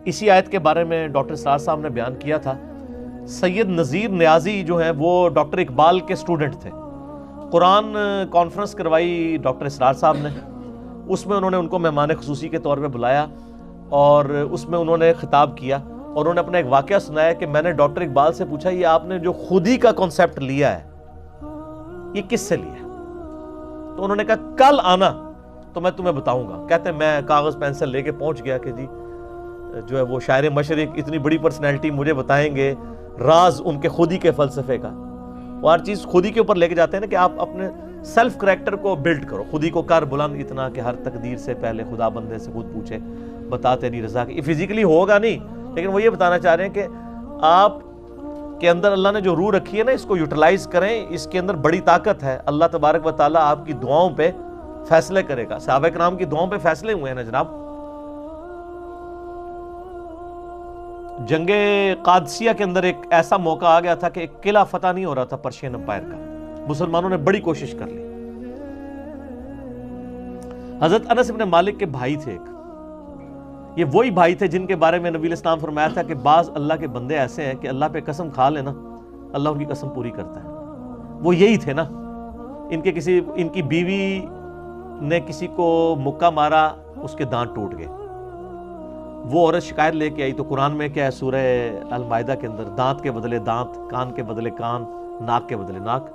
اسی آیت کے بارے میں ڈاکٹر اسرار صاحب نے بیان کیا تھا. سید نذیر نیازی جو ہیں وہ ڈاکٹر اقبال کے سٹوڈنٹ تھے. قرآن کانفرنس کروائی ڈاکٹر اسرار صاحب نے. اس میں انہوں نے ان کو مہمان خصوصی کے طور پہ بلایا اور اس میں انہوں نے خطاب کیا اور انہوں نے اپنا ایک واقعہ سنایا کہ میں نے ڈاکٹر اقبال سے پوچھا یہ آپ نے جو خودی کا کانسیپٹ لیا ہے یہ کس سے لیا ہے؟ تو انہوں نے کہا کل آنا تو میں تمہیں بتاؤں گا. کہتے ہیں میں کاغذ پینسل لے کے پہنچ گیا کہ جی جو ہے وہ شاعر مشرق اتنی بڑی پرسنالٹی مجھے بتائیں گے راز ان کے خودی کے فلسفے کا. وہ ہر چیز خودی کے اوپر لے کے جاتے ہیں نا کہ آپ اپنے سیلف کریکٹر کو بلڈ کرو. خودی کو کر بلند اتنا کہ ہر تقدیر سے پہلے خدا بندے سے خود پوچھے بتا تیری رضا کی. یہ فزیکلی ہوگا نہیں لیکن وہ یہ بتانا چاہ رہے ہیں کہ آپ کے اندر اللہ نے جو روح رکھی ہے نا اس کو یوٹیلائز کریں. اس کے اندر بڑی طاقت ہے. اللہ تبارک و تعالیٰ آپ کی دعاؤں پہ فیصلے کرے گا. صحابہ کرام کی دعاؤں پہ فیصلے ہوئے ہیں نا جناب. جنگ قادسیہ کے اندر ایک ایسا موقع آ گیا تھا کہ ایک قلعہ فتح نہیں ہو رہا تھا پرشین امپائر کا. مسلمانوں نے بڑی کوشش کر لی. حضرت انس بن مالک کے بھائی تھے ایک. یہ وہی بھائی تھے جن کے بارے میں نبی علیہ السلام فرمایا تھا کہ بعض اللہ کے بندے ایسے ہیں کہ اللہ پہ قسم کھا لینا اللہ ان کی قسم پوری کرتا ہے. وہ یہی تھے نا. ان کی بیوی نے کسی کو مکہ مارا اس کے دانت ٹوٹ گئے. وہ عورت شکایت لے کے آئی تو قرآن میں کیا ہے سورہ المائدہ کے اندر دانت کے بدلے دانت, کان کے بدلے کان, ناک کے بدلے ناک.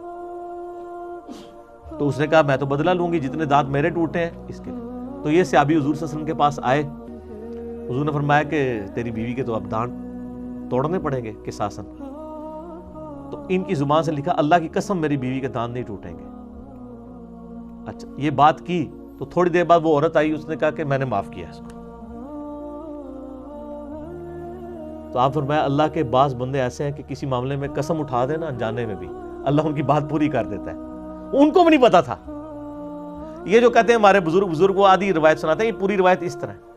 تو اس نے کہا میں تو بدلہ لوں گی جتنے دانت میرے ٹوٹے ہیں اس کے. تو یہ صحابی حضور صلی اللہ علیہ وسلم کے پاس آئے. حضور نے فرمایا کہ تیری بیوی کے تو اب دانت توڑنے پڑیں گے قصاصاً. تو ان کی زبان سے لکھا اللہ کی قسم میری بیوی کے دانت نہیں ٹوٹیں گے. اچھا یہ بات کی تو تھوڑی دیر بعد وہ عورت آئی. اس نے کہا کہ میں نے معاف کیا اس کو. تو آپ فرمایا اللہ کے بعض بندے ایسے ہیں کہ کسی معاملے میں قسم اٹھا دے نا انجانے میں بھی اللہ ان کی بات پوری کر دیتا ہے. ان کو بھی نہیں پتا تھا. یہ جو کہتے ہیں ہمارے بزرگ وہ آدھی روایت سناتے ہیں, یہ پوری روایت اس طرح ہے.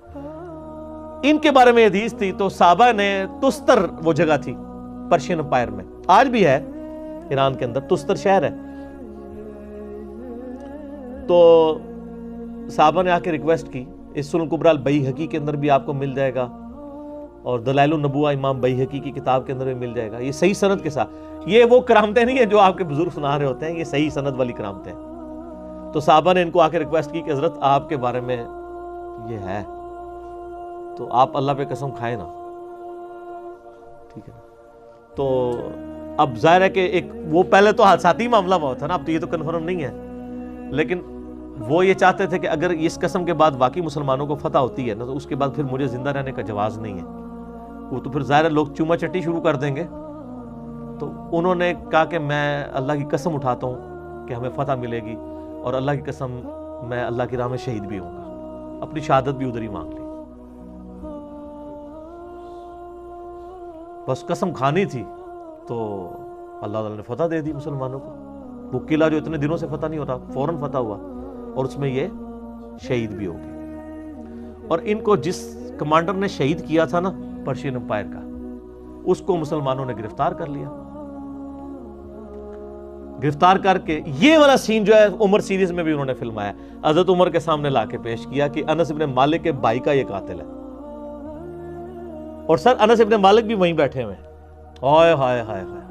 ان کے بارے میں حدیث تھی تو صحابہ نے تستر وہ جگہ تھی پرشین امپائر میں, آج بھی ہے ایران کے اندر تستر شہر ہے. تو صحابہ نے آ کے ریکویسٹ کی. اس سنن کبریٰ البیہقی کے اندر بھی آپ کو مل جائے گا اور دلائل النبوہ امام بیہقی کی کتاب کے اندر بھی مل جائے گا. یہ صحیح سند کے ساتھ. یہ وہ کرامتیں نہیں ہیں جو آپ کے بزرگ سنا رہے ہوتے ہیں, یہ صحیح سند والی کرامتیں ہیں. تو صحابہ نے ان کو آ کے ریکویسٹ کی کہ حضرت آپ کے بارے میں یہ ہے تو آپ اللہ پہ قسم کھائیں نا. ٹھیک ہے نا. تو اب ظاہر ہے کہ ایک وہ پہلے تو حادثاتی معاملہ ہوا تھا نا, اب تو یہ تو کنفرم نہیں ہے, لیکن وہ یہ چاہتے تھے کہ اگر اس قسم کے بعد واقعی مسلمانوں کو فتح ہوتی ہے نا تو اس کے بعد پھر مجھے زندہ رہنے کا جواز نہیں ہے. وہ تو پھر ظاہر لوگ چوما چٹی شروع کر دیں گے. تو انہوں نے کہا کہ میں اللہ کی قسم اٹھاتا ہوں کہ ہمیں فتح ملے گی اور اللہ کی قسم میں اللہ کی راہ میں شہید بھی ہوں گا. اپنی شہادت بھی ادھر ہی مانگ لی. بس قسم کھانی تھی تو اللہ تعالیٰ نے فتح دے دی مسلمانوں کو. وہ قلعہ جو اتنے دنوں سے فتح نہیں ہوتا فوراً فتح ہوا اور اس میں یہ شہید بھی ہو گئے. اور ان کو جس کمانڈر نے شہید کیا تھا نا پرشین امپائر کا, اس کو مسلمانوں نے گرفتار کر لیا. گرفتار کر کے یہ والا سین جو ہے عمر سیریز میں بھی انہوں نے فلمایا. حضرت عمر کے سامنے لا کے پیش کیا کہ انس بن مالک کے بھائی کا یہ قاتل ہے. اور سر انس بن مالک بھی وہیں بیٹھے ہوئے ہیں. ہائے ہائے ہائے ہائے.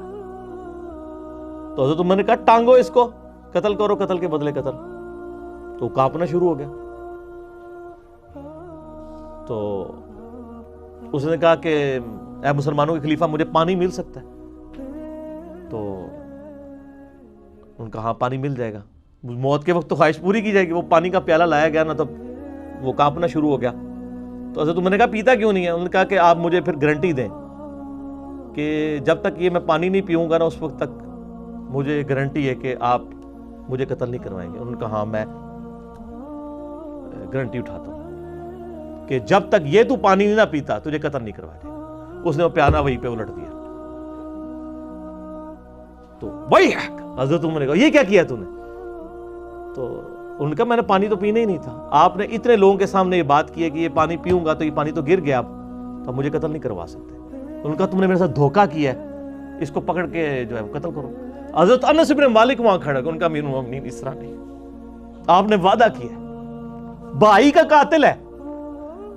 تو حضرت عمر نے کہا ٹانگو اس کو, قتل کرو, قتل کے بدلے قتل. تو کانپنا شروع ہو گیا. تو اس نے کہا کہ اے مسلمانوں کے خلیفہ مجھے پانی مل سکتا ہے. تو ان کا ہاں پانی مل جائے گا. موت کے وقت تو خواہش پوری کی جائے گی. وہ پانی کا پیالہ لایا گیا نا تو وہ کانپنا شروع ہو گیا. تو حضرت عمر نے کہا پیتا کیوں نہیں ہے؟ انہوں نے کہا کہ آپ مجھے پھر گارنٹی دیں کہ جب تک یہ میں پانی نہیں پیوں گا نا اس وقت تک مجھے گارنٹی ہے کہ آپ مجھے قتل نہیں کروائیں گے. انہوں نے کہا ہاں میں گارنٹی اٹھاتا ہوں کہ جب تک یہ تو پانی نہیں نہ پیتا تجھے قتل نہیں کروائے گا. اس نے وہ پیانہ وہیں پہ الٹ دیا. تو وہی حضرت عمر نے کہا یہ کیا کیا تو نے؟ تو ان کا میں نے پانی تو پینا ہی نہیں تھا. آپ نے اتنے لوگوں کے سامنے یہ بات کی ہے کہ یہ پانی پیوں گا تو یہ پانی تو گر گیا, اب تو مجھے قتل نہیں کروا سکتے. ان کا تم نے میرے ساتھ دھوکہ کیا ہے, اس کو پکڑ کے جو ہے قتل کرو. حضرت انس بن مالک وہاں کھڑا کہ ان کا امیر المومنین اس طرح نہیں, آپ نے وعدہ کیا ہے, بھائی کا قاتل ہے,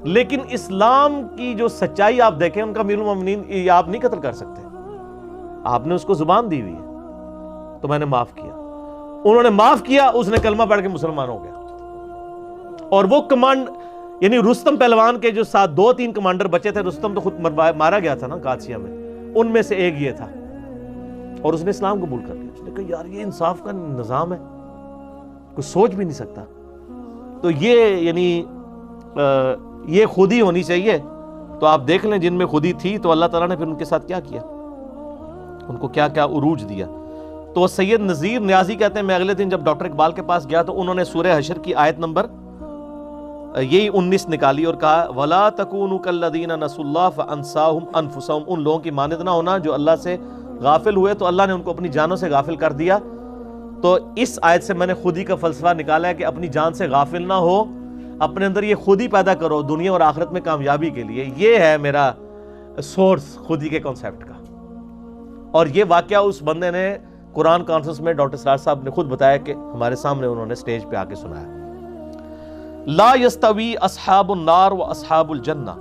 لیکن اسلام کی جو سچائی آپ دیکھیں، ان کا امیر المومنین یہ آپ نہیں قتل کر سکتے، آپ نے اس کو زبان دی ہوئی ہے تو میں نے معاف کیا، انہوں نے معاف کیا، اس نے کلمہ پڑھ کے مسلمان ہو گیا۔ اور وہ کمانڈ یعنی رستم پہلوان کے جو ساتھ 2-3 کمانڈر بچے تھے، رستم تو خود مارا گیا تھا نا قادسیہ میں، ان میں سے ایک یہ تھا، اور اس نے اسلام قبول کر لیا۔ اس نے کہا یار یہ انصاف کا نظام ہے، کوئی سوچ بھی نہیں سکتا۔ تو یہ یعنی یہ خودی ہونی چاہیے۔ تو آپ دیکھ لیں جن میں خودی تھی تو اللہ تعالیٰ نے پھر ان کے ساتھ کیا کیا، ان کو کیا کیا عروج دیا۔ تو سید نذیر نیازی کہتے ہیں میں اگلے دن جب ڈاکٹر اقبال کے پاس گیا تو انہوں نے سورہ حشر کی آیت نمبر یہی 19 نکالی اور کہا وَلَا تَكُونُوا كَالَّذِينَ نَسُوا اللَّهَ فَأَنسَاهُمْ أَنفُسَهُمْ، ان لوگوں کی مانند نہ ہونا جو اللہ سے غافل ہوئے تو اللہ نے ان کو اپنی جانوں سے غافل کر دیا۔ تو اس آیت سے میں نے خودی کا فلسفہ نکالا ہے کہ اپنی جان سے غافل نہ ہو، اپنے اندر یہ خودی پیدا کرو دنیا اور آخرت میں کامیابی کے لیے۔ یہ ہے میرا سورس خودی کے کنسیپٹ کا۔ اور یہ واقعہ اس بندے نے قرآن کانفرنس میں ڈاکٹر اسرار صاحب نے خود بتایا کہ ہمارے سامنے انہوں نے سٹیج پہ آ کے سنایا۔ لا یستوی اصحاب النار و اصحاب الجنہ،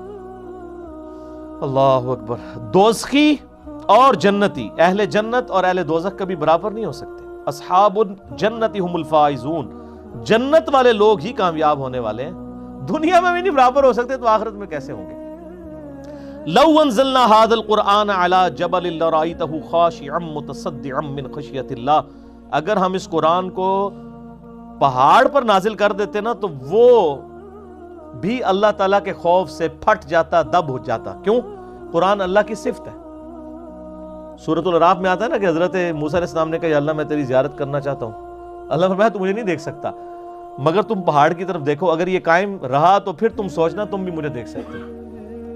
اللہ اکبر، دوزخی اور جنتی، اہل جنت اور اہل دوزخ کبھی برابر نہیں ہو سکتے۔ اصحاب الجنت هم الفائزون، جنت والے لوگ ہی کامیاب ہونے والے ہیں، دنیا میں بھی نہیں برابر ہو سکتے تو آخرت میں کیسے ہوں گے؟ لو انزلنا هذا القرآن على جبل لرأيته خاشعا متصدعا من خشیۃ اللہ، اگر ہم اس قرآن کو پہاڑ پر نازل کر دیتے نا تو وہ بھی اللہ تعالیٰ کے خوف سے پھٹ جاتا، دب ہو جاتا۔ کیوں؟ قرآن اللہ کی صفت ہے۔ سورۃ الاعراف میں آتا ہے نا کہ حضرت موسیٰ علیہ السلام نے کہا یا اللہ میں تیری زیارت کرنا چاہتا ہوں، اللہ فرمایا تو مجھے نہیں دیکھ سکتا مگر تم پہاڑ کی طرف دیکھو، اگر یہ قائم رہا تو پھر تم سوچنا تم بھی مجھے دیکھ سکتے ہو۔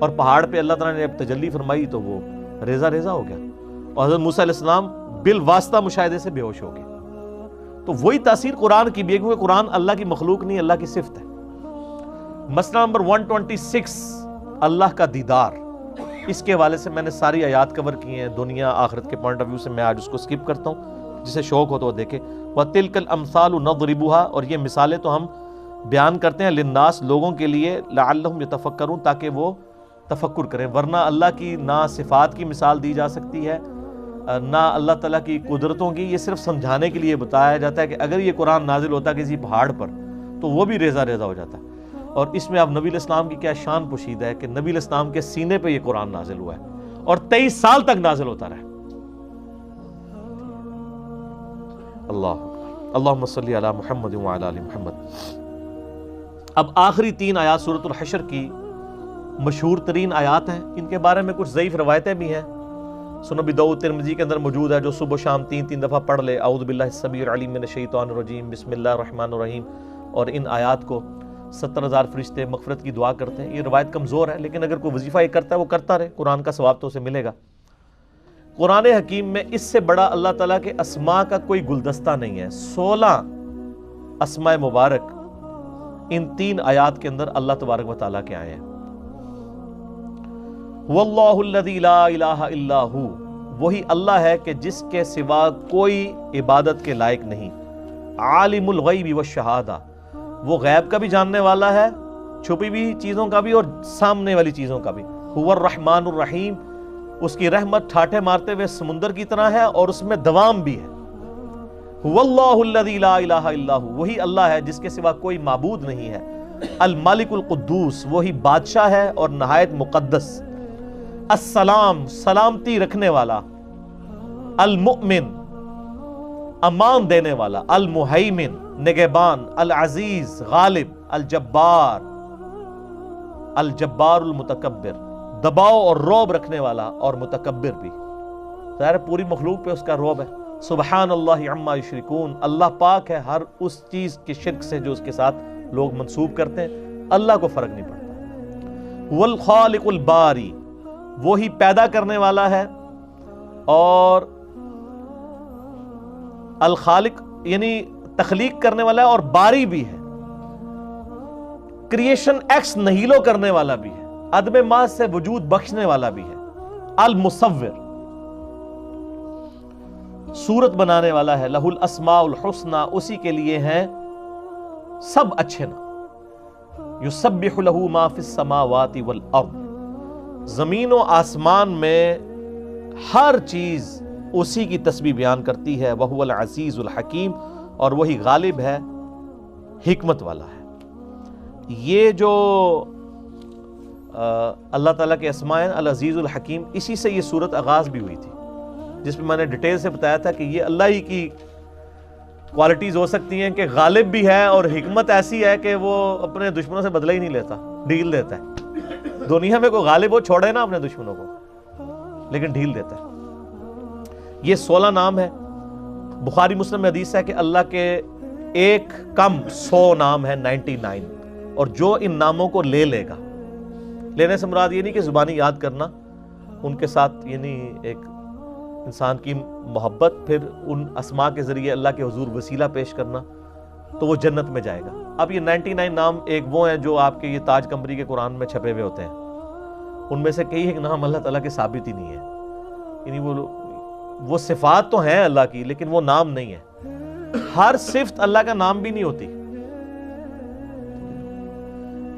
اور پہاڑ پہ اللہ تعالیٰ نے اب تجلی فرمائی تو وہ ریزہ ریزہ ہو گیا، اور حضرت موسیٰ علیہ السلام بالواسطہ مشاہدے سے بے ہوش ہو گئے۔ تو وہی تاثیر قرآن کی بھی ہے، کیونکہ قرآن اللہ کی مخلوق نہیں، اللہ کی صفت ہے۔ مسئلہ نمبر 126، اللہ کا دیدار۔ اس کے حوالے سے میں نے ساری آیات کور کی ہیں دنیا آخرت کے پوائنٹ آف ویو سے، میں آج اس کو سکپ کرتا ہوں، جسے شوق ہو تو وہ دیکھے۔ وَتِلْكَ الْأَمْثَالُ نَضْرِبُهَا، اور یہ مثالیں تو ہم بیان کرتے ہیں للناس، لوگوں کے لیے، لعلہم یتفکرون، تاکہ وہ تفکر کریں، ورنہ اللہ کی نہ صفات کی مثال دی جا سکتی ہے نہ اللہ تعالیٰ کی قدرتوں کی، یہ صرف سمجھانے کے لیے بتایا جاتا ہے کہ اگر یہ قرآن نازل ہوتا کسی پہاڑ پر تو وہ بھی ریزہ ریزہ ہو جاتا ہے۔ اور اس میں اب نبی علیہ السلام کی کیا شان پوشیدہ ہے کہ نبی علیہ السلام کے سینے پہ یہ قرآن نازل ہوا ہے اور 23 سال تک نازل ہوتا رہا۔ اللہ اللہم صلی علی محمد وعلی آل محمد۔ اب آخری 3 آیات سورۃ الحشر کی مشہور ترین آیات ہیں، ان کے بارے میں کچھ ضعیف روایتیں بھی ہیں۔ سنن ابی داؤد ترمذی کے اندر موجود ہے، جو صبح و شام 3 دفعہ پڑھ لے اعوذ باللہ السمیع العلیم من الشیطان الرجیم بسم اللہ الرحمن الرحیم، اور ان آیات کو 70,000 فرشتے مغفرت کی دعا کرتے ہیں۔ یہ روایت کمزور ہے، لیکن اگر کوئی وظیفہ یہ کرتا ہے وہ کرتا رہے، قرآن کا ثواب تو اسے ملے گا۔ قرآن حکیم میں اس سے بڑا اللہ تعالیٰ کے اسماء کا کوئی گلدستہ نہیں ہے۔ 16 اسماء مبارک ان 3 آیات کے اندر اللہ تبارک و تعالیٰ کے آئے ہیں۔ واللہ الذی لا الہ الا ہو، وہی اللہ ہے کہ جس کے سوا کوئی عبادت کے لائق نہیں۔ عالم الغیب والشہادہ، وہ غیب کا بھی جاننے والا ہے، چھپی ہوئی چیزوں کا بھی اور سامنے والی چیزوں کا بھی۔ هو الرحمن الرحیم، اس کی رحمت ٹھاٹھے مارتے ہوئے سمندر کی طرح ہے اور اس میں دوام بھی ہے۔ هو اللہ الذی لا الہ الا ہو، وہی اللہ ہے جس کے سوا کوئی معبود نہیں ہے۔ الملک القدوس، وہی بادشاہ ہے اور نہایت مقدس۔ السلام، سلامتی رکھنے والا۔ المؤمن، امان دینے والا۔ المہیمن، نگہبان۔ العزیز، غالب۔ الجبار، الجبار المتکبر، دباؤ اور رعب رکھنے والا اور متکبر بھی۔ ظاہر پوری مخلوق پہ اس کا رعب ہے۔ سبحان اللہ عما یشرکون، اللہ پاک ہے ہر اس چیز کے شرک سے جو اس کے ساتھ لوگ منسوب کرتے ہیں، اللہ کو فرق نہیں پڑتا۔ والخالق الباری، وہی پیدا کرنے والا ہے، اور الخالق یعنی تخلیق کرنے والا ہے اور باری بھی ہے، کریشن ایکس نہیلو کرنے والا بھی ہے، عدم محض سے وجود بخشنے والا بھی ہے۔ المصور، صورت بنانے والا ہے۔ لہ الاسماء الحسنی، اسی کے لیے ہیں سب اچھے نام۔ یسبح لہ ما فی السماوات والارض، زمین و آسمان میں ہر چیز اسی کی تسبیح بیان کرتی ہے، وہو العزیز الحکیم، اور وہی غالب ہے، حکمت والا ہے۔ یہ جو اللہ تعالیٰ کے اسماء ہیں العزیز الحکیم، اسی سے یہ صورت آغاز بھی ہوئی تھی، جس میں میں نے ڈیٹیل سے بتایا تھا کہ یہ اللہ ہی کی کوالٹیز ہو سکتی ہیں کہ غالب بھی ہے، اور حکمت ایسی ہے کہ وہ اپنے دشمنوں سے بدلہ ہی نہیں لیتا، ڈھیل دیتا ہے۔ دنیا میں کوئی غالب ہو چھوڑے نا اپنے دشمنوں کو، لیکن ڈھیل دیتا ہے۔ یہ 16 نام ہے۔ بخاری مسلم میں حدیث ہے کہ اللہ کے ایک کم 100 نام ہے، 99، اور جو ان ناموں کو لے لے گا، لینے سے مراد یہ نہیں کہ زبانی یاد کرنا، ان کے ساتھ یعنی ایک انسان کی محبت، پھر ان اسماء کے ذریعے اللہ کے حضور وسیلہ پیش کرنا، تو وہ جنت میں جائے گا۔ اب یہ 99 نام ایک وہ ہیں جو آپ کے یہ تاج کمری کے قرآن میں چھپے ہوئے ہوتے ہیں، ان میں سے کئی ایک نام اللہ تعالیٰ کے ثابت ہی نہیں ہے، یعنی وہ صفات تو ہیں اللہ کی، لیکن وہ نام نہیں ہے۔ ہر صفت اللہ کا نام بھی نہیں ہوتی۔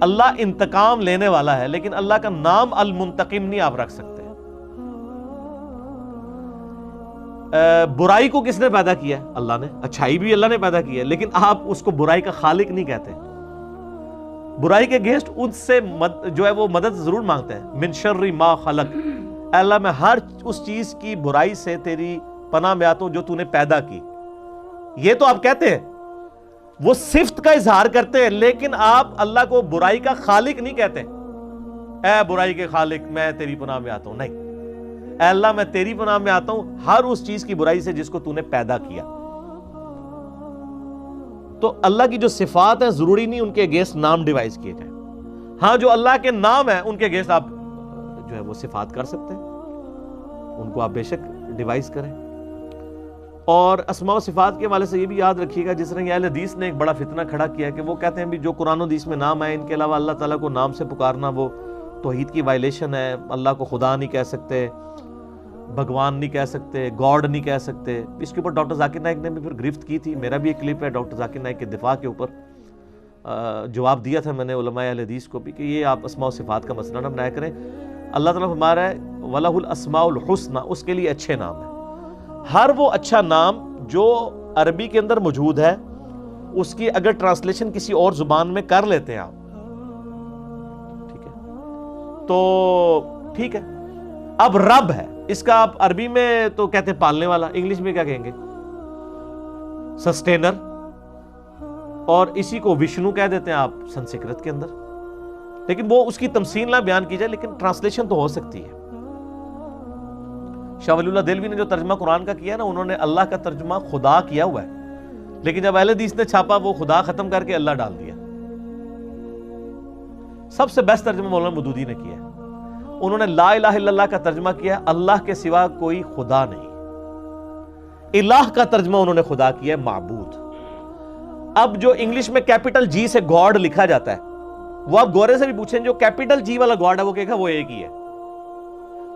اللہ انتقام لینے والا ہے، لیکن اللہ کا نام المنتقم نہیں آپ رکھ سکتے۔ برائی کو کس نے پیدا کیا ہے؟ اللہ نے۔ اچھائی بھی اللہ نے پیدا کی ہے، لیکن آپ اس کو برائی کا خالق نہیں کہتے۔ برائی کے اگینسٹ ان سے جو ہے وہ مدد ضرور مانگتے ہیں۔ من شر ما خلق، اے اللہ میں ہر اس چیز کی برائی سے تیری پناہ میں آتا ہوں جو تو نے پیدا کی۔ یہ تو آپ کہتے ہیں، وہ صفت کا اظہار کرتے ہیں، لیکن آپ اللہ کو برائی کا خالق نہیں کہتے۔ اے برائی کے خالق میں تیری پناہ میں آتا ہوں، نہیں، اے اللہ میں تیری پناہ میں آتا ہوں ہر اس چیز کی برائی سے جس کو تو نے پیدا کیا۔ تو اللہ کی جو صفات ہیں ضروری نہیں ان کے اگینسٹ نام ڈیوائز کیے جائیں۔ ہاں جو اللہ کے نام ہیں ان کے اگینسٹ آپ جو ہے وہ صفات کر سکتے ہیں، ان کو آپ بے شک ڈیوائز کریں۔ اور اسماء و صفات کے حوالے سے یہ بھی یاد رکھیے گا، جس طرح اہل حدیث نے ایک بڑا فتنہ کھڑا کیا ہے کہ وہ کہتے ہیں بھی جو قرآن و حدیث میں نام آئے ان کے علاوہ اللہ تعالیٰ کو نام سے پکارنا وہ توحید کی وائلیشن ہے، اللہ کو خدا نہیں کہہ سکتے، بھگوان نہیں کہہ سکتے، گاڈ نہیں کہہ سکتے۔ اس کے اوپر ڈاکٹر ذاکر نائک نے بھی پھر گرفت کی تھی، میرا بھی ایک کلپ ہے ڈاکٹر ذاکر نائک کے دفاع کے اوپر، جواب دیا تھا میں نے علماء اہل حدیث کو بھی کہ یہ آپ اسماء و صفات کا مسئلہ نہ بنایا کریں۔ اللہ تعالیٰ فرما رہا ہے وَلَهُ الْأَسْمَاءُ الْحُسْنَى، اس کے لیے اچھے نام ہیں۔ ہر وہ اچھا نام جو عربی کے اندر موجود ہے، اس کی اگر ٹرانسلیشن کسی اور زبان میں کر لیتے ہیں آپ، ٹھیک ہے تو ٹھیک ہے۔ اب رب ہے، اس کا آپ عربی میں تو کہتے ہیں پالنے والا، انگلش میں کیا کہیں گے؟ سسٹینر، اور اسی کو وشنو کہہ دیتے ہیں آپ سنسکرت کے اندر، لیکن وہ اس کی تمثیل نہ بیان کی جائے، لیکن ٹرانسلیشن تو ہو سکتی ہے۔ شاہ ولی اللہ دہلوی نے جو ترجمہ قرآن کا کیا نا، انہوں نے اللہ کا ترجمہ خدا کیا ہوا ہے، لیکن جب اہل حدیث نے چھاپا وہ خدا ختم کر کے اللہ ڈال دیا۔ سب سے بیسٹ ترجمہ مولانا مودودی نے کیا ہے، انہوں نے لا الہ الا اللہ کا ترجمہ کیا اللہ کے سوا کوئی خدا نہیں۔ الہ کا ترجمہ انہوں نے خدا کیا ہے معبود۔ اب جو انگلش میں کیپٹل جی سے گاڈ لکھا جاتا ہے، وہ آپ گورے سے بھی پوچھیں جو کیپٹل جی والا گاڈ ہے وہ کہے گا وہ ایک ہی ہے۔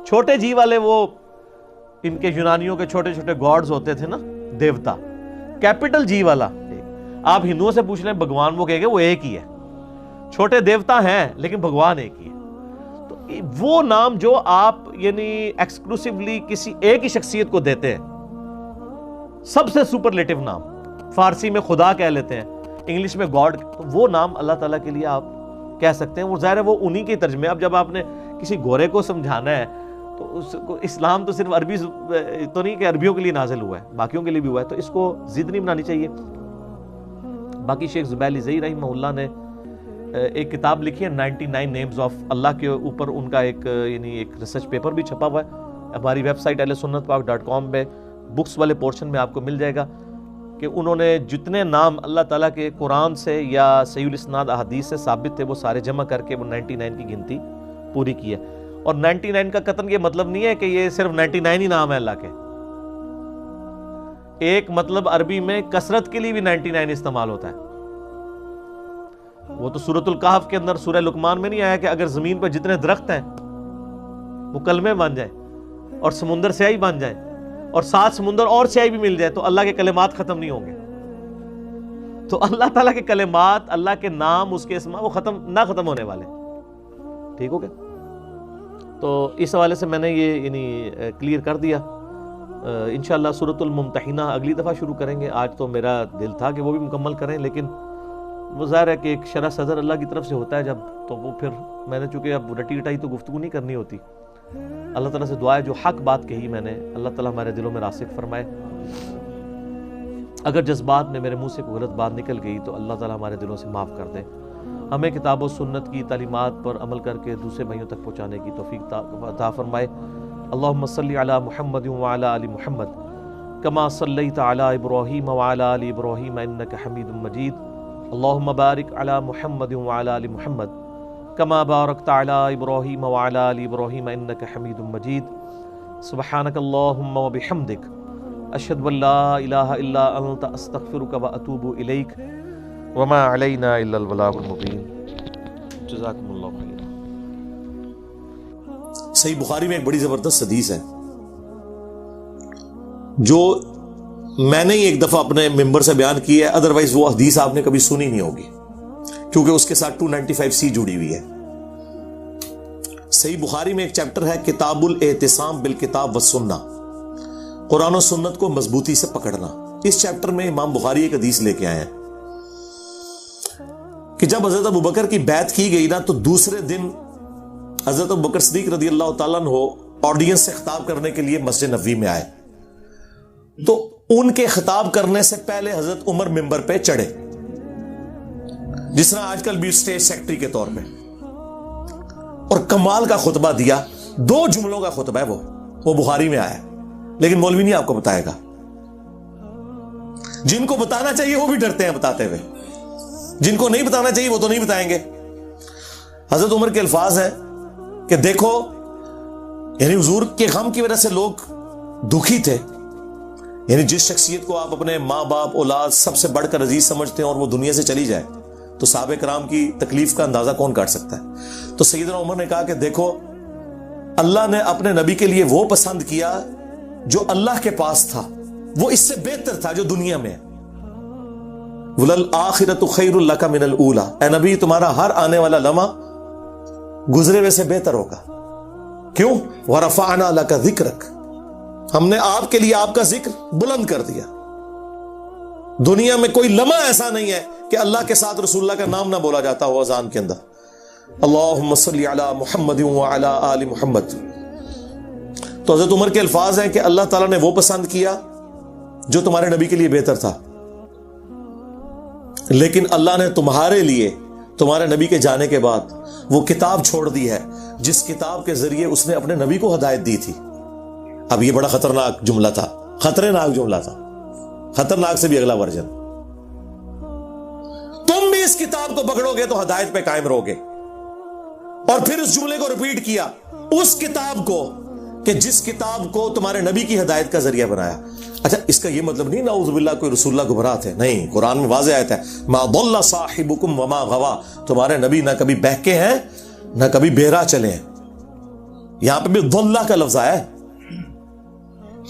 چھوٹے جی والے وہ ان کے یونانیوں کے چھوٹے چھوٹے گاڈز ہوتے تھے نا، دیوتا، کیپٹل جی والا آپ ہندوؤں سے پوچھ لیں بھگوان، وہ کہے گا وہ ایک ہی ہے۔ چھوٹے دیوتا ہیں لیکن بھگوان ایک ہی ہے۔ تو وہ نام جو آپ یعنی ایکسکلوسیولی کسی ایک ہی شخصیت کو دیتے ہیں، سب سے سپرلیٹو نام، فارسی میں خدا کہہ لیتے ہیں، انگلش میں گاڈ، وہ نام اللہ تعالیٰ کے لیے آپ کہہ سکتے ہیں۔ وہ ظاہر ہے وہ انہی کے ترجمے۔ اب جب آپ نے کسی گورے کو سمجھانا ہے تو اس کو اسلام تو صرف عربی تو نہیں کہ عربیوں کے لیے نازل ہوا ہے، باقیوں کے لیے بھی ہوا ہے، تو اس کو ضد نہیں بنانی چاہیے۔ باقی شیخ زبیر علی زئی رحمہ اللہ نے ایک کتاب لکھی ہے 99 نیمز آف اللہ کے اوپر، ان کا ایک یعنی ایک ریسرچ پیپر بھی چھپا ہوا ہے ہماری ویب سائٹ ahlsunnatpak.com پہ بکس والے پورشن میں آپ کو مل جائے گا کہ انہوں نے جتنے نام اللہ تعالیٰ کے قرآن سے یا صحیح الاسناد احادیث سے ثابت تھے وہ سارے جمع کر کے وہ 99 کی گنتی پوری کی ہے۔ اور 99 کا قطعاً یہ مطلب نہیں ہے کہ یہ صرف 99 ہی نام ہے اللہ کے۔ ایک مطلب عربی میں کثرت کے لیے بھی 99 استعمال ہوتا ہے۔ وہ تو سورۃ الکہف کے اندر سورہ لقمان میں نہیں آیا کہ اگر زمین پر جتنے درخت ہیں وہ کلمے بن جائیں اور سمندر سیاہی بن جائیں اور 7 سمندر اور سیاہی بھی مل جائے تو اللہ کے کلمات ختم نہیں ہوں گے۔ تو اللہ تعالیٰ کے کلمات، اللہ کے نام، اس کے اسماء وہ نہ ختم ہونے والے. ٹھیک ہو گیا؟ تو اس حوالے سے میں نے یہ یعنی کلیئر کر دیا. انشاءاللہ سورۃ الممتحنہ اگلی دفعہ شروع کریں گے. آج تو میرا دل تھا کہ وہ بھی مکمل کریں، لیکن وہ ظاہر ہے کہ ایک شرح صدر اللہ کی طرف سے ہوتا ہے جب، تو وہ پھر میں نے چونکہ اب رٹی رٹائی تو گفتگو نہیں کرنی ہوتی. اللہ تعالیٰ سے دعا ہے جو حق بات کہی میں نے، اللہ تعالیٰ ہمارے دلوں میں راسخ فرمائے. اگر جذبات میں میرے منہ سے کوئی غلط بات نکل گئی تو اللہ تعالیٰ ہمارے دلوں سے معاف کر دے. ہمیں کتاب و سنت کی تعلیمات پر عمل کر کے دوسرے بھائیوں تک پہنچانے کی توفیق عطا فرمائے. اللہم صلی علی محمد وعلی آل محمد کما صلیت علی ابراہیم وعلی آل ابراہیم انک حمید مجید. اللہم بارک علی محمد وعلی آل محمد کما بارکت علی ابراہیم وعلی آل ابراہیم انک حمید مجید. سبحانک اللہم وبحمدک اشہد ان لا الہ الا انت استغفرک واتوب الیک وما علینا الا البلاغ المبین. جزاکم اللہ خیر. صحیح بخاری میں ایک بڑی زبردست حدیث ہے جو میں نے ایک دفعہ اپنے ممبر سے بیان کی ہے، ادروائز وہ حدیث آپ نے کبھی سنی نہیں ہوگی کیونکہ اس کے ساتھ 295C جڑی ہوئی ہے. صحیح بخاری میں ایک چیپٹر ہے کتاب الاعتصام بالکتاب والسنہ، قرآن و سنت کو مضبوطی سے پکڑنا. اس چیپٹر میں امام بخاری ایک حدیث لے کے آئے ہیں کہ جب حضرت ابوبکر کی بیعت کی گئی نا تو دوسرے دن حضرت ابوبکر صدیق رضی اللہ تعالیٰ عنہ آڈینس سے خطاب کرنے کے لیے مسجد نبوی میں آئے. تو ان کے خطاب کرنے سے پہلے حضرت عمر ممبر پہ چڑھے، جس طرح آج کل بھی اسٹیج سیکرٹری کے طور پہ، اور کمال کا خطبہ دیا. 2 جملوں کا خطبہ ہے وہ بخاری میں آیا، لیکن مولوی نہیں آپ کو بتائے گا. جن کو بتانا چاہیے وہ بھی ڈرتے ہیں بتاتے ہوئے، جن کو نہیں بتانا چاہیے وہ تو نہیں بتائیں گے. حضرت عمر کے الفاظ ہیں کہ دیکھو، یعنی حضور کے غم کی وجہ سے لوگ دکھی تھے. یعنی جس شخصیت کو آپ اپنے ماں باپ اولاد سب سے بڑھ کر عزیز سمجھتے ہیں اور وہ دنیا سے چلی جائے تو صحابہ کرام کی تکلیف کا اندازہ کون کاٹ سکتا ہے. تو سیدنا عمر نے کہا کہ دیکھو، اللہ نے اپنے نبی کے لیے وہ پسند کیا جو اللہ کے پاس تھا، وہ اس سے بہتر تھا جو دنیا میں ہے. وَلَلْآخِرَةُ خَيْرٌ لَكَ مِنَ الْأُولَى، اے نبی تمہارا ہر آنے والا لمحہ گزرے ہوئے سے بہتر ہوگا. کیوں؟ وَرَفَعْنَا لَكَ ذِكْرَكَ، ہم نے آپ کے لیے آپ کا ذکر بلند کر دیا. دنیا میں کوئی لمحہ ایسا نہیں ہے کہ اللہ کے ساتھ رسول اللہ کا نام نہ بولا جاتا ہو اذان کے اندر. اللہم صلی علی محمد وعلی آل محمد. تو حضرت عمر کے الفاظ ہیں کہ اللہ تعالیٰ نے وہ پسند کیا جو تمہارے نبی کے لیے بہتر تھا، لیکن اللہ نے تمہارے لیے تمہارے نبی کے جانے کے بعد وہ کتاب چھوڑ دی ہے جس کتاب کے ذریعے اس نے اپنے نبی کو ہدایت دی تھی. اب یہ بڑا خطرناک جملہ تھا، خطرناک جملہ تھا، خطرناک سے بھی اگلا ورژن. تم بھی اس کتاب کو پکڑو گے تو ہدایت پہ قائم رہو گے. اور پھر اس جملے کو ریپیٹ کیا، اس کتاب کو کہ جس کتاب کو تمہارے نبی کی ہدایت کا ذریعہ بنایا. اچھا، اس کا یہ مطلب نہیں نعوذ باللہ کوئی رسول اللہ گمراہ تھے، نہیں. قرآن میں واضح آیت ہے ما ضل صاحبکم وما غوا، تمہارے نبی نہ کبھی بہکے ہیں نہ کبھی بہرا چلے ہیں. یہاں پہ بھی ضلہ کا لفظ آیا ہے.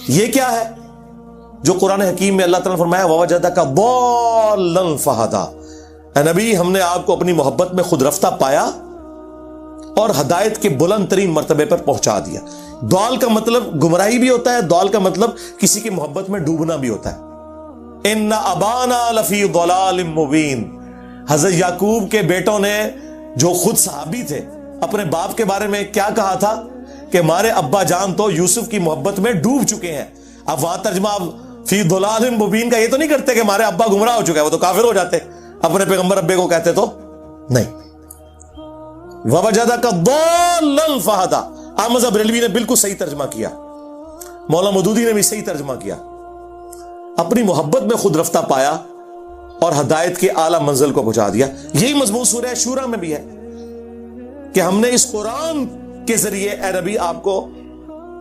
یہ کیا ہے جو قرآن حکیم میں اللہ تعالیٰ نے فرمایا ووجدک ضالا فہدی، اے نبی ہم نے آپ کو اپنی محبت میں خود رفتہ پایا اور ہدایت کے بلند ترین مرتبے پر پہنچا دیا. ضال کا مطلب گمراہی بھی ہوتا ہے، ضال کا مطلب کسی کی محبت میں ڈوبنا بھی ہوتا ہے. ان ابانا لفی ضلال مبین، حضرت یعقوب کے بیٹوں نے جو خود صحابی تھے اپنے باپ کے بارے میں کیا کہا تھا کہ ہمارے ابا جان تو یوسف کی محبت میں ڈوب چکے ہیں. اب وہاں ترجمہ فی ضلال مبین کا یہ تو نہیں کرتے کہ ہمارے ابا گمراہ ہو چکے ہیں، وہ تو کافر ہو جاتے. اپنے پیغمبر ابے کو کہتے تو نہیں. ووجدک ضالا فہدی، احمد بریلوی نے بالکل صحیح ترجمہ کیا، مولانا مودودی نے بھی صحیح ترجمہ کیا. اپنی محبت میں خود رفتہ پایا اور ہدایت کے اعلیٰ منزل کو پہنچا دیا. یہی مضمون سورہ شورى میں بھی ہے کہ ہم نے اس قرآن کے ذریعے اے نبی آپ کو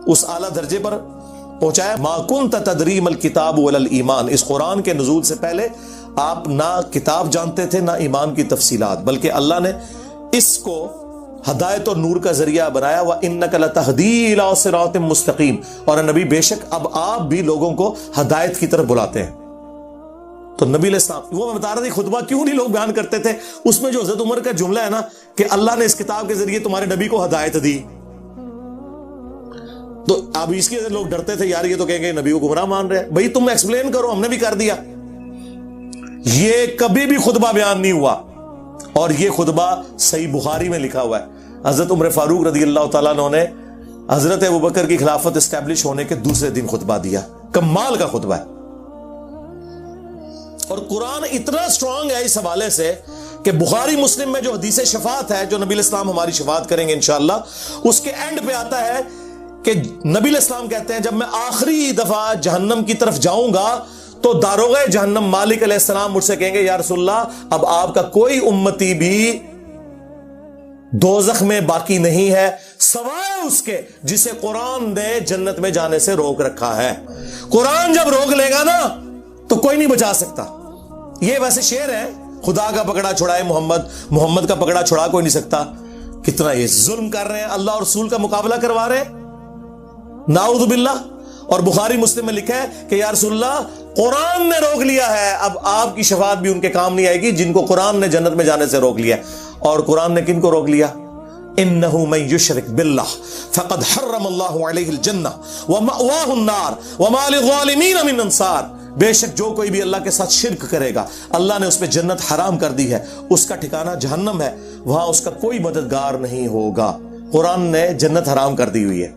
اس اعلیٰ درجے پر پہنچایا. ما کنت تدری ما الکتاب ولا الایمان، اس قرآن کے نزول سے پہلے آپ نہ کتاب جانتے تھے نہ ایمان کی تفصیلات، بلکہ اللہ نے اس کو ہدایت اور نور کا ذریعہ بنایا. وَإِنَّكَ لَتَهْدِي إِلَىٰ صِرَاطٍ مُسْتَقِيمٍ، اور نبی بے شک اب آپ بھی لوگوں کو ہدایت کی طرف بلاتے ہیں. تو نبی علیہ السلام، وہ میں بتا رہا تھا خطبہ کیوں نہیں لوگ بیان کرتے تھے، اس میں جو حضرت عمر کا جملہ ہے نا کہ اللہ نے اس کتاب کے ذریعے تمہارے نبی کو ہدایت دی، تو اب اس کے لوگ ڈرتے تھے یار یہ تو کہیں گے نبی کو گمراہ مان رہے ہیں. بھائی تم ایکسپلین کرو، ہم نے بھی کر دیا. یہ کبھی بھی خطبہ بیان نہیں ہوا، اور یہ خطبہ صحیح بخاری میں لکھا ہوا ہے. حضرت عمر فاروق رضی اللہ تعالیٰ عنہ نے حضرت ابوبکر کی خلافت اسٹیبلش ہونے کے دوسرے دن خطبہ دیا. کمال کا خطبہ ہے. اور قرآن اتنا سٹرونگ ہے اس حوالے سے کہ بخاری مسلم میں جو حدیث شفاعت ہے، جو نبی علیہ السلام ہماری شفاعت کریں گے انشاءاللہ، اس کے اینڈ پہ آتا ہے کہ نبی علیہ السلام کہتے ہیں جب میں آخری دفعہ جہنم کی طرف جاؤں گا تو داروغہ جہنم مالک علیہ السلام مجھ سے کہیں گے یا رسول اللہ اب آپ کا کوئی امتی بھی دوزخ میں باقی نہیں ہے سوائے اس کے جسے قرآن نے جنت میں جانے سے روک رکھا ہے. قرآن جب روک لے گا نا تو کوئی نہیں بچا سکتا. یہ ویسے شعر ہے، خدا کا پکڑا چھڑائے محمد کا پکڑا چھڑا کوئی نہیں سکتا. کتنا یہ ظلم کر رہے ہیں، اللہ اور رسول کا مقابلہ کروا رہے ہیں، نعوذ باللہ. اور بخاری مسلم میں لکھا ہے کہ یا رسول اللہ قرآن نے روک لیا ہے، اب آپ کی شفاعت بھی ان کے کام نہیں آئے گی جن کو قرآن نے جنت میں جانے سے روک لیا. اور قرآن نے کن کو روک لیا؟ انہ من یشرک باللہ فقد حرم اللہ علیہ الجنہ ومأواہ النار وما للظالمین من انصار. بے شک جو کوئی بھی اللہ کے ساتھ شرک کرے گا اللہ نے اس پہ جنت حرام کر دی ہے، اس کا ٹھکانہ جہنم ہے، وہاں اس کا کوئی مددگار نہیں ہوگا. قرآن نے جنت حرام کر دی ہوئی ہے.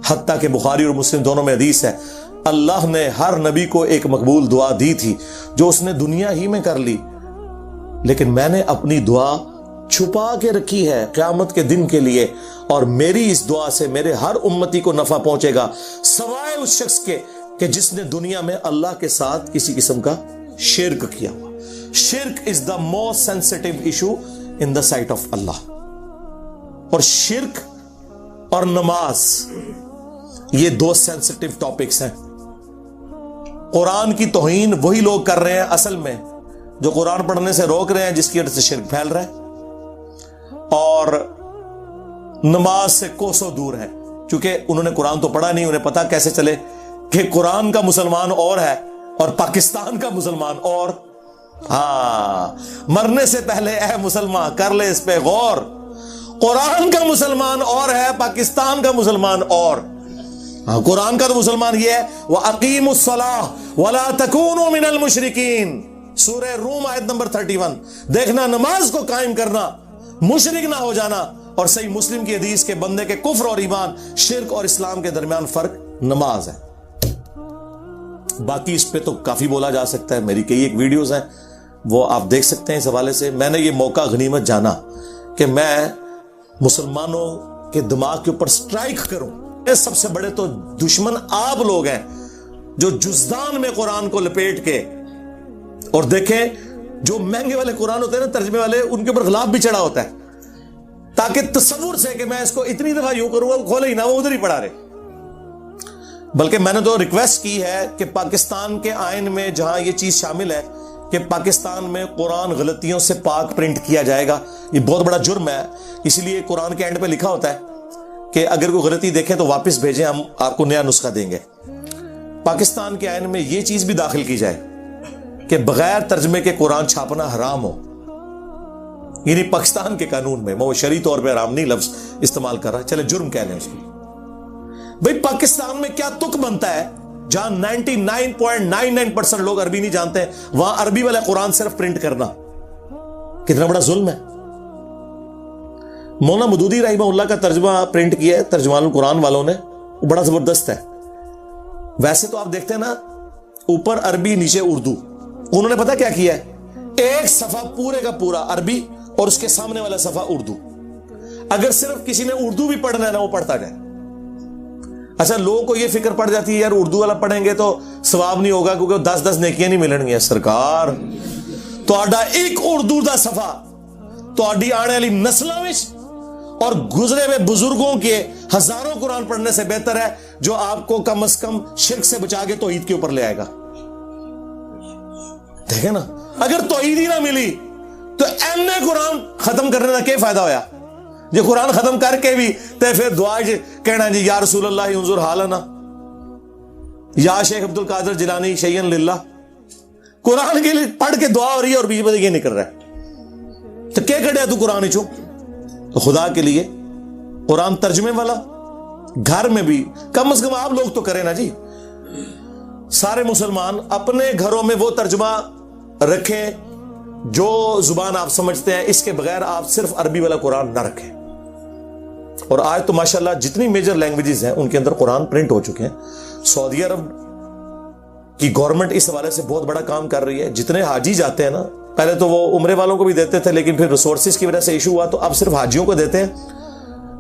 حتیٰ کہ بخاری اور مسلم دونوں میں حدیث ہے اللہ نے ہر نبی کو ایک مقبول دعا دی تھی جو اس نے دنیا ہی میں کر لی، لیکن میں نے اپنی دعا چھپا کے رکھی ہے قیامت کے دن کے لیے، اور میری اس دعا سے میرے ہر امتی کو نفع پہنچے گا سوائے اس شخص کے کہ جس نے دنیا میں اللہ کے ساتھ کسی قسم کا شرک کیا ہوا. Shirk is the most sensitive issue in the sight of Allah. اور شرک اور نماز یہ دو سینسٹیو ٹاپکس ہیں. قرآن کی توہین وہی لوگ کر رہے ہیں اصل میں جو قرآن پڑھنے سے روک رہے ہیں، جس کی وجہ سے شرک پھیل رہا ہے، اور نماز سے کوسوں دور ہے کیونکہ انہوں نے قرآن تو پڑھا نہیں. انہیں پتا کیسے چلے کہ قرآن کا مسلمان اور ہے اور پاکستان کا مسلمان اور. ہاں، مرنے سے پہلے اے مسلمان کر لے اس پہ غور. قرآن کا مسلمان اور ہے، پاکستان کا مسلمان اور. قرآن کا تو مسلمان یہ ہے وَأَقِيمُوا الصَّلَاةَ وَلَا تَكُونُوا مِنَ الْمُشْرِكِينَ، سورہ روم آیت نمبر 31. دیکھنا نماز کو قائم کرنا، مشرک نہ ہو جانا. اور صحیح مسلم کی حدیث کے بندے کے کفر اور ایمان، شرک اور اسلام کے درمیان فرق نماز ہے. باقی اس پہ تو کافی بولا جا سکتا ہے، میری کئی ایک ویڈیوز ہیں وہ آپ دیکھ سکتے ہیں. اس حوالے سے میں نے یہ موقع غنیمت جانا کہ میں مسلمانوں کے دماغ کے اوپر سٹرائک کروں. سب سے بڑے تو دشمن آپ لوگ ہیں جو جزدان میں قرآن کو لپیٹ کے، اور دیکھیں جو مہنگے والے قرآن ہوتے ہیں نا ترجمے والے، ان کے اوپر غلاف بھی چڑھا ہوتا ہے تاکہ تصور سے کہ میں اس کو اتنی دفعہ یوں کروں گا کھولے ہی نہ، وہ ادھر ہی پڑھا رہے. بلکہ میں نے تو ریکویسٹ کی ہے کہ پاکستان کے آئین میں جہاں یہ چیز شامل ہے کہ پاکستان میں قرآن غلطیوں سے پاک پرنٹ کیا جائے گا. یہ بہت بڑا جرم ہے، اس لیے قرآن کے اینڈ پہ لکھا ہوتا ہے کہ اگر کوئی غلطی دیکھیں تو واپس بھیجیں، ہم آپ کو نیا نسخہ دیں گے. پاکستان کے آئین میں یہ چیز بھی داخل کی جائے کہ بغیر ترجمے کے قرآن چھاپنا حرام ہو. یعنی پاکستان کے قانون میں، وہ شرعی طور پہ حرام نہیں لفظ استعمال کر رہا، چلے جرم کہہ لیں اس کو. بھئی پاکستان میں کیا تک بنتا ہے جہاں 99.99% لوگ عربی نہیں جانتے ہیں، وہاں عربی والا قرآن صرف پرنٹ کرنا کتنا بڑا ظلم ہے. مولانا مودودی رحمہ اللہ کا ترجمہ پرنٹ کیا ہے ترجمان القرآن والوں نے، وہ بڑا زبردست ہے. ویسے تو آپ دیکھتے ہیں نا اوپر عربی نیچے اردو، انہوں نے پتا کیا کیا ہے، ایک صفحہ پورے کا پورا عربی اور اس کے سامنے والا صفحہ اردو. اگر صرف کسی نے اردو بھی پڑھنا ہے نا وہ پڑھتا جائے. اچھا لوگوں کو یہ فکر پڑ جاتی ہے یار اردو والا پڑھیں گے تو ثواب نہیں ہوگا کیونکہ 10 نیکیاں نہیں ملن گیا. سرکار تو ایک اردو دا صفحہ تو آنے والی نسلوں میں اور گزرے ہوئے بزرگوں کے ہزاروں قرآن پڑھنے سے بہتر ہے جو آپ کو کم از کم شرک سے بچا کے توحید کے اوپر لے آئے گا. دیکھیں نا اگر توحید ہی نہ ملی تو قرآن ختم کرنے کا کیا فائدہ ہویا؟ یہ قرآن ختم کر کے بھی تے پھر دعا کہنا جی یا رسول اللہ انظر حالنا، یا شیخ عبد القادر جیلانی شیئن للہ. قرآن کے لیے پڑھ کے دعا ہو رہی ہے اور بیچ میں یہ نکل رہا ہے. تو کیا کڑیا تو قرآن چو. تو خدا کے لیے قرآن ترجمے والا گھر میں بھی کم از کم آپ لوگ تو کریں نا جی. سارے مسلمان اپنے گھروں میں وہ ترجمہ رکھیں جو زبان آپ سمجھتے ہیں. اس کے بغیر آپ صرف عربی والا قرآن نہ رکھیں. اور آج تو ماشاءاللہ جتنی میجر لینگویجز ہیں ان کے اندر قرآن پرنٹ ہو چکے ہیں. سعودی عرب کی گورنمنٹ اس حوالے سے بہت بڑا کام کر رہی ہے. جتنے حاجی جاتے ہیں نا, پہلے تو وہ عمرے والوں کو بھی دیتے تھے, لیکن پھر ریسورسز کی وجہ سے ایشو ہوا تو اب صرف حاجیوں کو دیتے ہیں.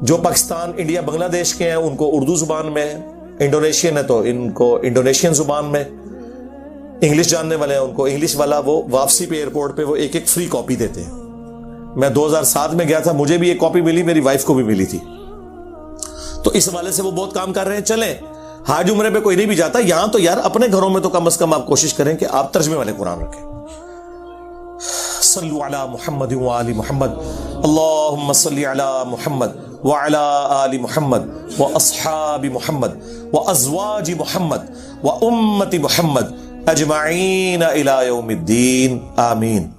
جو پاکستان, انڈیا, بنگلہ دیش کے ہیں ان کو اردو زبان میں, انڈونیشین ہے تو ان کو انڈونیشین زبان میں, انگلش جاننے والے ہیں ان کو انگلش والا. وہ واپسی پہ ایئرپورٹ پہ وہ ایک ایک فری کاپی دیتے ہیں. میں 2007 میں گیا تھا, مجھے بھی ایک کاپی ملی, میری وائف کو بھی ملی تھی. تو اس حوالے سے وہ بہت کام کر رہے ہیں. چلیں, حاج عمرے پہ کوئی نہیں بھی جاتا, یہاں تو یار اپنے گھروں میں تو کم از کم آپ کوشش کریں کہ آپ ترجمے والے قرآن رکھیں. صلو علی محمد وآل محمد, اللہم صلی علی محمد وعلی آل محمد واصحاب محمد وازواج محمد وامت محمد اجمعین الی یوم الدین, آمین.